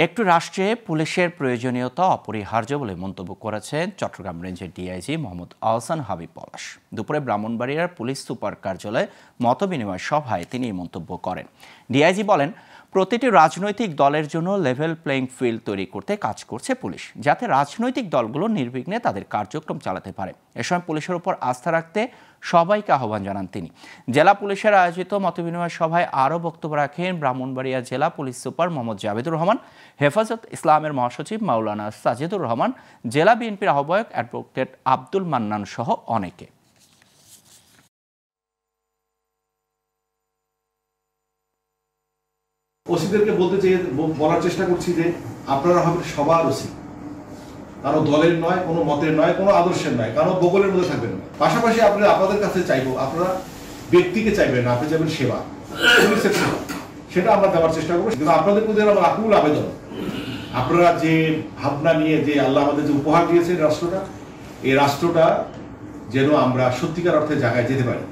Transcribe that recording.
একটু রাষ্ট্রে পুলিশের প্রয়োজনীয়তা অপরিহার্য বলে মন্তব্য করেছেন চট্টগ্রাম রেঞ্জের ডিআইজি মোহাম্মদ আহসান হাবিব পলাশ। দুপুরে ব্রাহ্মণবাড়িয়ার পুলিশ সুপার কার্যালয়ে মতবিনিময় সভায় তিনি এই মন্তব্য করেন। ডিআইজি বলেন, প্রতিটি রাজনৈতিক দলের জন্য লেভেল প্লেইং ফিল্ড তৈরি করতে কাজ করছে পুলিশ, যাতে রাজনৈতিক দলগুলো নির্বিঘ্নে তাদের কার্যক্রম চালাতে পারে। এ সময় পুলিশের উপর আস্থা রাখতে সবাইকে আহ্বান জানান তিনি। জেলা পুলিশের আয়োজিত মতবিনিময় সভায় আরও বক্তব্য রাখেন ব্রাহ্মণবাড়িয়া জেলা পুলিশ সুপার মোহাম্মদ জাবেদুর রহমান, হেফাজত ইসলামের মহাসচিব মাওলানা সাজিদুর রহমান, জেলা বিএনপির আহ্বায়ক অ্যাডভোকেট আব্দুল মান্নান সহ অনেকে। ওসিদেরকে বলার চেষ্টা করছি যে আপনারা হবেন সবার ওসি, কারো দলের নয়, কোনো মতের নয়, কোনো আদর্শের নয়, কারো বগলের মধ্যে থাকবেন না। পাশাপাশি আপনাদের কাছে চাইবো, আপনারা ব্যক্তিকে চাইবেন না, আপনি চাইবেন সেবা, পুলিশের সেবা, সেটা আমরা দেওয়ার চেষ্টা করবো। কিন্তু আপনাদের প্রতি আমার আকুল আবেদন, আপনারা যে ভাবনা নিয়ে যে আল্লাহ আমাদের যে উপহার দিয়েছেন রাষ্ট্রটা, এই রাষ্ট্রটা যেন আমরা সত্যিকার অর্থে জায়গায় যেতে পারি।